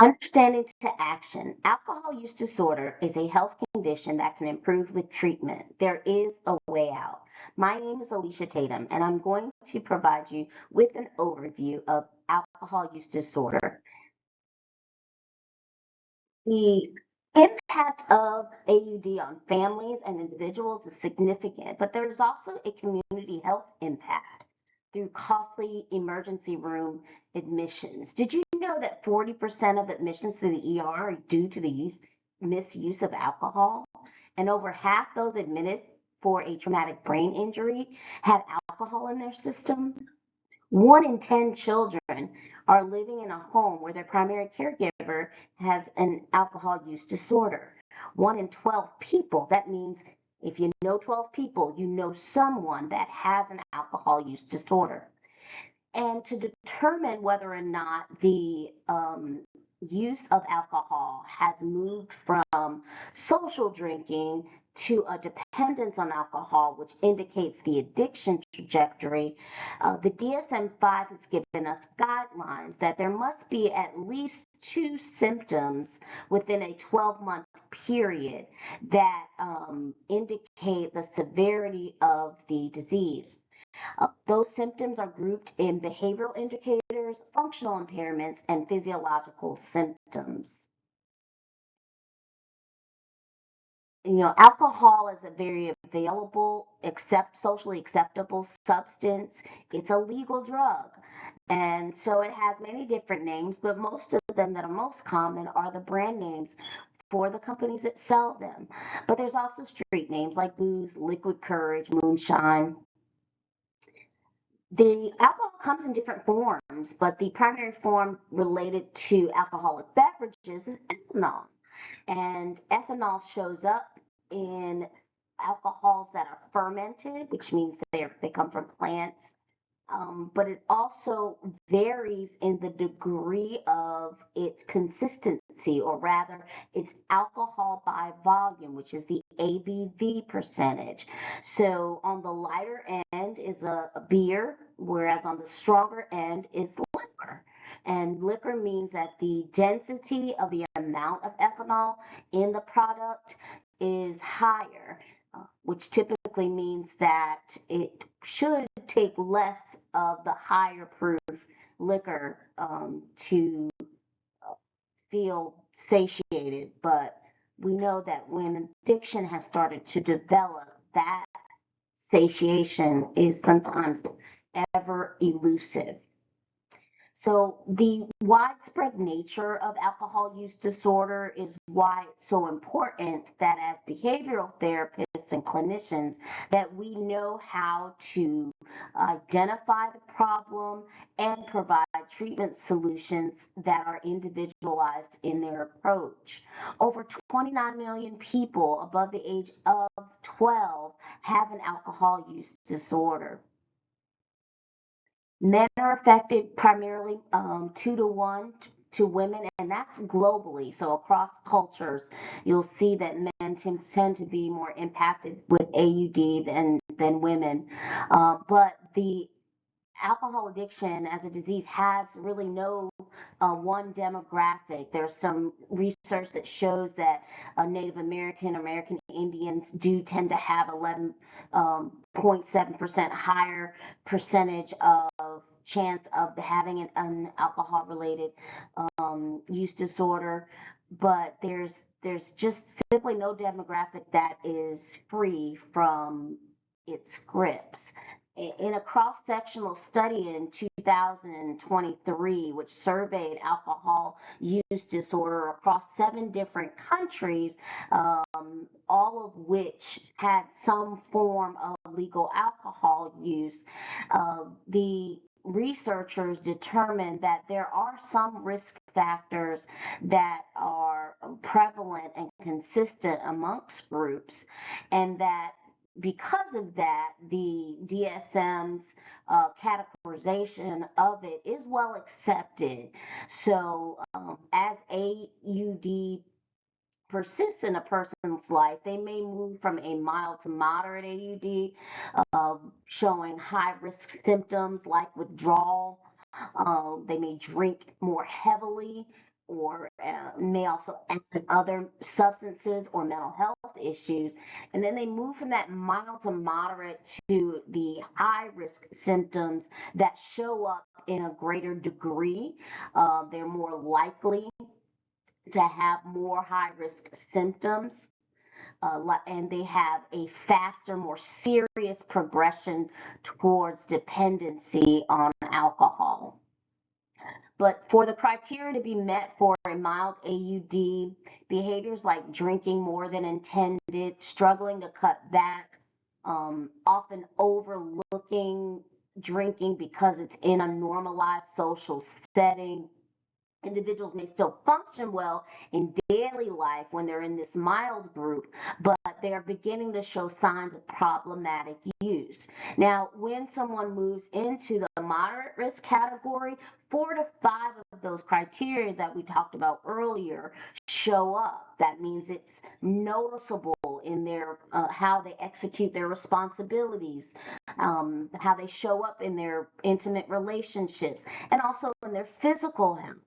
Understanding to action. Alcohol use disorder is a health condition that can improve with treatment. There is a way out. My name is Alicia Tatum, and I'm going to provide you with an overview of alcohol use disorder. The impact of AUD on families and individuals is significant, but there is also a community health impact through costly emergency room admissions. Did you know that 40% of admissions to the ER are due to the misuse of alcohol? And over half those admitted for a traumatic brain injury had alcohol in their system. 1 in 10 children are living in a home where their primary caregiver has an alcohol use disorder. 1 in 12 people, that means if you know 12 people, you know someone that has an alcohol use disorder. And to determine whether or not the use of alcohol has moved from social drinking to a dependence on alcohol, which indicates the addiction trajectory, the DSM-5 has given us guidelines that there must be at least 2 symptoms within a 12-month period that indicate the severity of the disease. Those symptoms are grouped in behavioral indicators, functional impairments, and physiological symptoms. Alcohol is a very available, socially acceptable substance. It's a legal drug. And so it has many different names, but most of them that are most common are the brand names for the companies that sell them. But there's also street names like booze, liquid courage, moonshine. The alcohol comes in different forms, but the primary form related to alcoholic beverages is ethanol. And ethanol shows up in alcohols that are fermented, which means they come from plants. But it also varies in the degree of its consistency, or rather, its alcohol by volume, which is the ABV percentage. So on the lighter end is a beer, whereas on the stronger end is liquor. And liquor means that the density of the amount of ethanol in the product is higher, which typically means that it should take less of the higher proof liquor to feel satiated. But we know that when addiction has started to develop, that satiation is sometimes ever elusive. So the widespread nature of alcohol use disorder is why it's so important that as behavioral therapists and clinicians that we know how to identify the problem and provide treatment solutions that are individualized in their approach. Over 29 million people above the age of 12 have an alcohol use disorder. Men are affected primarily 2 to 1 to women, and that's globally. So across cultures, you'll see that men tend to be more impacted with AUD than women. But the alcohol addiction as a disease has really no one demographic. There's some research that shows that Native American Indians do tend to have 11.7% higher percentage of chance of having an alcohol related use disorder. But there's just simply no demographic that is free from its scripts. In a cross-sectional study in 2023, which surveyed alcohol use disorder across 7 different countries, all of which had some form of legal alcohol use, the researchers determined that there are some risk factors that are prevalent and consistent amongst groups, and that because of that, the DSM's categorization of it is well accepted. So as AUD persists in a person's life, they may move from a mild to moderate AUD, showing high risk symptoms like withdrawal. They may drink more heavily, or may also add other substances or mental health issues. And then they move from that mild to moderate to the high risk symptoms that show up in a greater degree. They're more likely to have more high risk symptoms. And they have a faster, more serious progression towards dependency on alcohol. But for the criteria to be met for a mild AUD, behaviors like drinking more than intended, struggling to cut back, often overlooking drinking because it's in a normalized social setting. Individuals may still function well in daily life when they're in this mild group, but they are beginning to show signs of problematic use. Now, when someone moves into the moderate risk category, 4 to 5 of those criteria that we talked about earlier show up. That means it's noticeable in their how they execute their responsibilities, how they show up in their intimate relationships, and also in their physical health.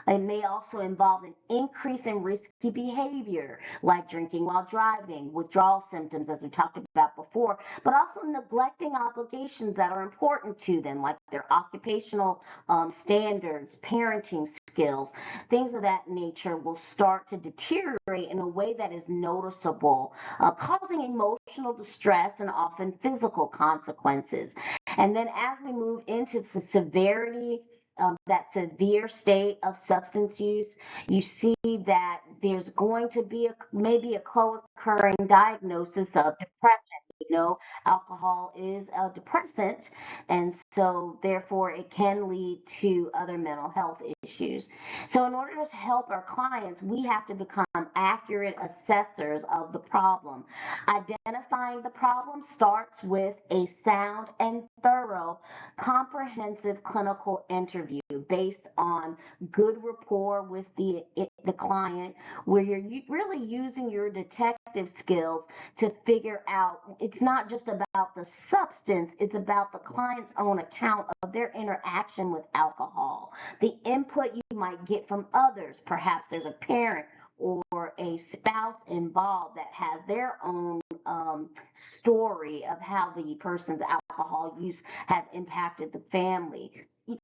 It may also involve an increase in risky behavior, like drinking while driving, withdrawal symptoms, as we talked about before, but also neglecting obligations that are important to them, like their occupational standards, parenting skills, things of that nature will start to deteriorate in a way that is noticeable, causing emotional distress and often physical consequences. And then as we move into the severity, that severe state of substance use, you see that there's going to be maybe a co-occurring diagnosis of depression. Alcohol is a depressant, and so therefore it can lead to other mental health issues. So in order to help our clients, we have to become accurate assessors of the problem. Identifying the problem starts with a sound and thorough comprehensive clinical interview based on good rapport with the client, where you're really using your detective skills to figure out it's not just about the substance, it's about the client's own account of their interaction with alcohol, the input you might get from others. Perhaps there's a parent or a spouse involved that has their own story of how the person's alcohol use has impacted the family.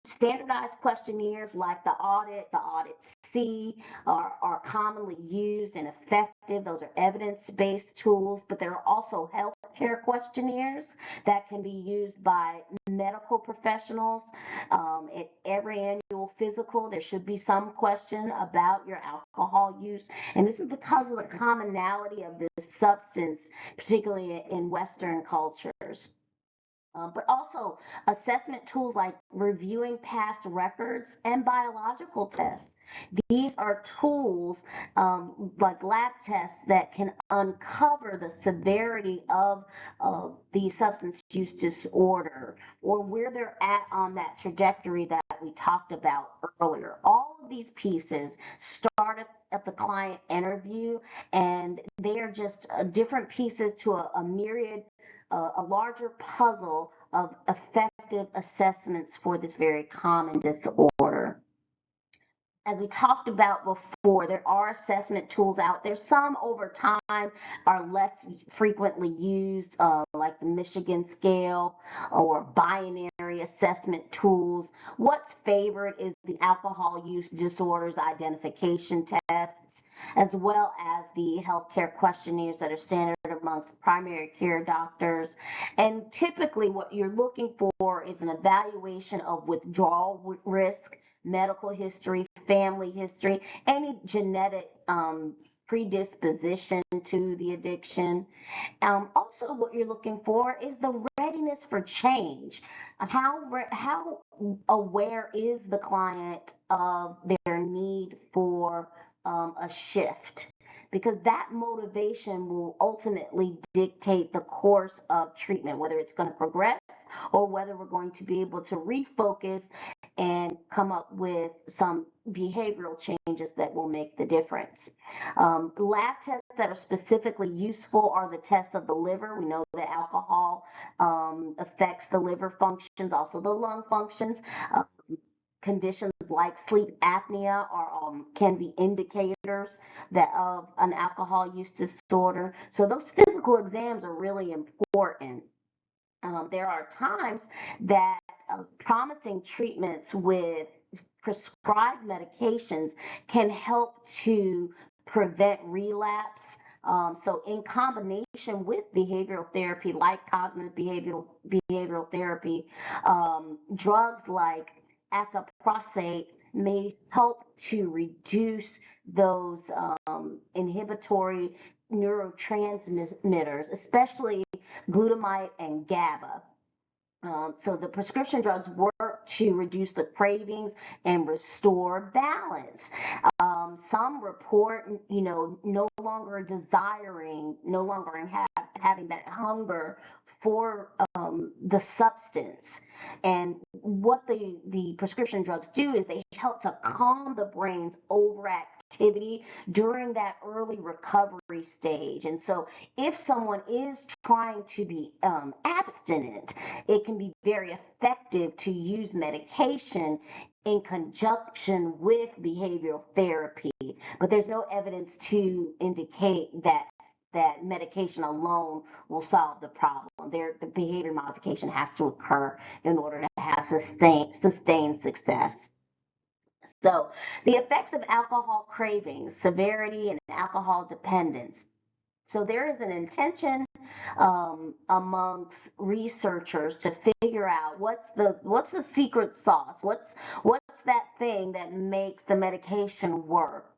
Standardized questionnaires like the Audit C are commonly used and effective. Those are evidence-based tools, but there are also healthcare questionnaires that can be used by medical professionals. At every annual physical, there should be some question about your alcohol use, and this is because of the commonality of this substance, particularly in Western cultures. But also assessment tools like reviewing past records and biological tests. These are tools like lab tests that can uncover the severity of the substance use disorder, or where they're at on that trajectory that we talked about earlier. All of these pieces start at the client interview, and they are just different pieces to a myriad, a larger puzzle of effective assessments for this very common disorder. As we talked about before, there are assessment tools out there. Some over time are less frequently used, like the Michigan scale or binary assessment tools. What's favored is the alcohol use disorders identification tests, as well as the healthcare questionnaires that are standard amongst primary care doctors. And typically what you're looking for is an evaluation of withdrawal risk, medical history, family history, any genetic predisposition to the addiction. Also, what you're looking for is the readiness for change. How aware is the client of their need for a shift? Because that motivation will ultimately dictate the course of treatment, whether it's going to progress or whether we're going to be able to refocus and come up with some behavioral changes that will make the difference. Lab tests that are specifically useful are the tests of the liver. We know that alcohol affects the liver functions, also the lung functions. Conditions like sleep apnea can be indicators that of an alcohol use disorder. So those physical exams are really important. There are times that promising treatments with prescribed medications can help to prevent relapse. So, in combination with behavioral therapy, like cognitive behavioral therapy, drugs like acaprosate may help to reduce those inhibitory neurotransmitters, especially glutamate and GABA. So the prescription drugs work to reduce the cravings and restore balance. Some report, no longer having that hunger for the substance. And what the prescription drugs do is they help to calm the brain's overactivity during that early recovery stage. And so if someone is trying to be abstinent, it can be very effective to use medication in conjunction with behavioral therapy, but there's no evidence to indicate that medication alone will solve the problem. The behavior modification has to occur in order to have sustained success. So, the effects of alcohol cravings, severity, and alcohol dependence. So there is an intention amongst researchers to figure out what's the secret sauce, what's that thing that makes the medication work.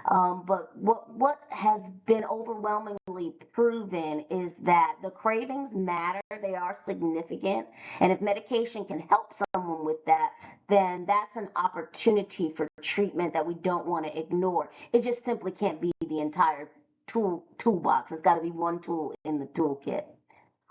But what has been overwhelmingly proven is that the cravings matter, they are significant, and if medication can help someone with that, then that's an opportunity for treatment that we don't want to ignore. It just simply can't be the entire toolbox. It's got to be one tool in the toolkit.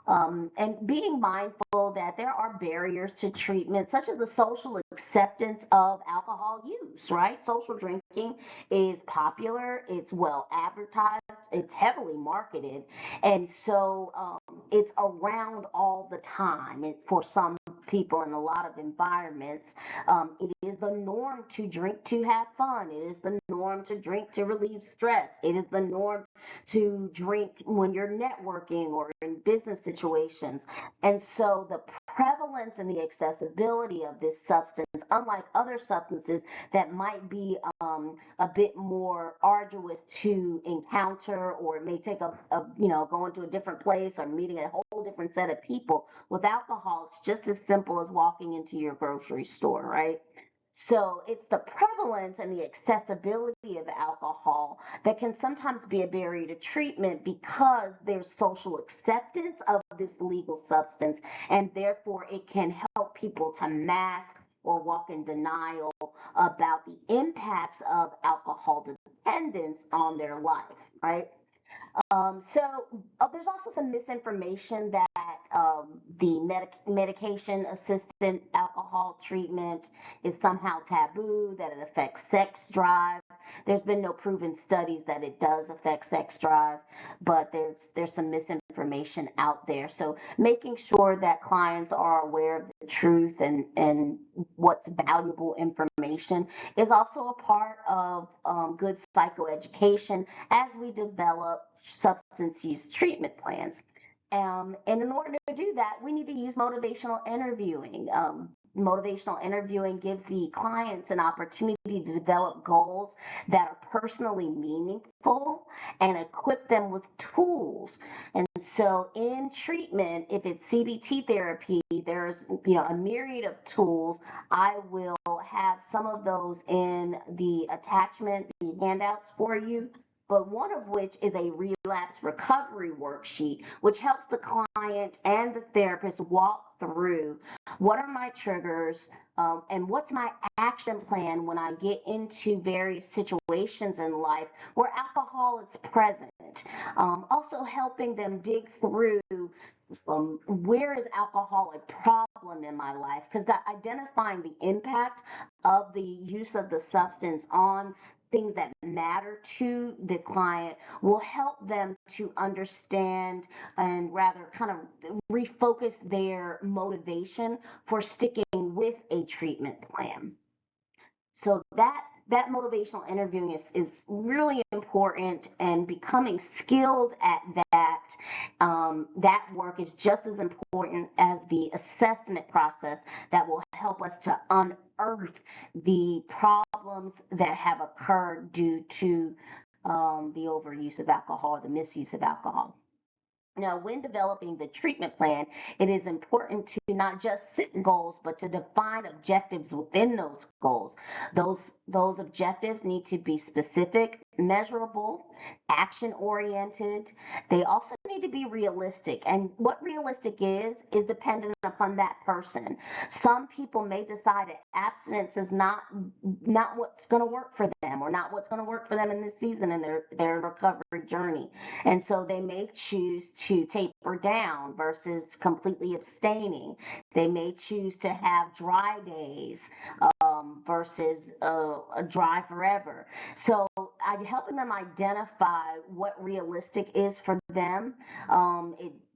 And being mindful that there are barriers to treatment, such as the social acceptance of alcohol use, right? Social drinking is popular, it's well advertised, it's heavily marketed, and so it's around all the time. For some people in a lot of environments, it is the norm to drink to have fun. It is the norm to drink to relieve stress. It is the norm to drink when you're networking or in business situations. And so the prevalence and the accessibility of this substance, unlike other substances that might be a bit more arduous to encounter, or it may take going to a different place or meeting a whole different set of people. With alcohol, it's just as simple as walking into your grocery store, right? So it's the prevalence and the accessibility of alcohol that can sometimes be a barrier to treatment because there's social acceptance of this legal substance, and therefore it can help people to mask or walk in denial about the impacts of alcohol dependence on their life, right? There's also some misinformation that the medication assisted alcohol treatment is somehow taboo, that it affects sex drive. There's been no proven studies that it does affect sex drive, but there's some misinformation out there. So making sure that clients are aware of the truth and what's valuable information is also a part of good psychoeducation as we develop substance use treatment plans. And in order to do that, we need to use motivational interviewing. Motivational interviewing gives the clients an opportunity to develop goals that are personally meaningful and equip them with tools. And so in treatment, if it's CBT therapy, there's a myriad of tools. I will have some of those in the attachment, the handouts for you, but one of which is a relapse recovery worksheet, which helps the client and the therapist walk through what are my triggers, and what's my action plan when I get into various situations in life where alcohol is present. Also helping them dig through where is alcohol a problem in my life, because identifying the impact of the use of the substance on things that matter to the client will help them to understand and rather kind of refocus their motivation for sticking with a treatment plan. So that motivational interviewing is really important, and becoming skilled at that work is just as important as the assessment process that will help us to unearth the problems that have occurred due to the overuse of alcohol or the misuse of alcohol. Now, when developing the treatment plan, it is important to not just set goals, but to define objectives within those goals. Those objectives need to be specific, measurable, action oriented. They also need to be realistic. And what realistic is dependent upon that person. Some people may decide that abstinence is not what's going to work for them, or not what's going to work for them in this season in their recovery journey. And so they may choose to taper down versus completely abstaining. They may choose to have dry days versus a dry forever. So helping them identify what realistic is for them.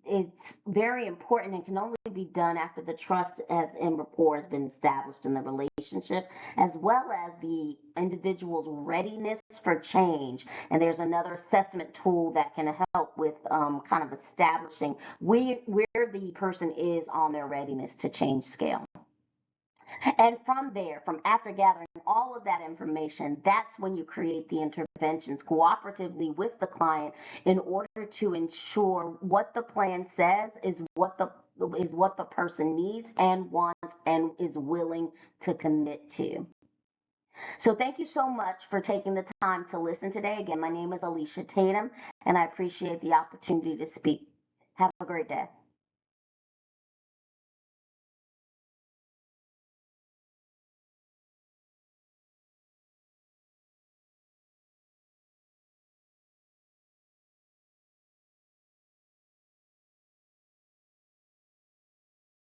It's very important, and can only be done after the trust and rapport has been established in the relationship, as well as the individual's readiness for change. And there's another assessment tool that can help with kind of establishing where the person is on their readiness to change scale. And from there, from after gathering all of that information, that's when you create the interventions cooperatively with the client in order to ensure what the plan says is what the person needs and wants and is willing to commit to. So thank you so much for taking the time to listen today. Again, my name is Alicia Tatum, and I appreciate the opportunity to speak. Have a great day.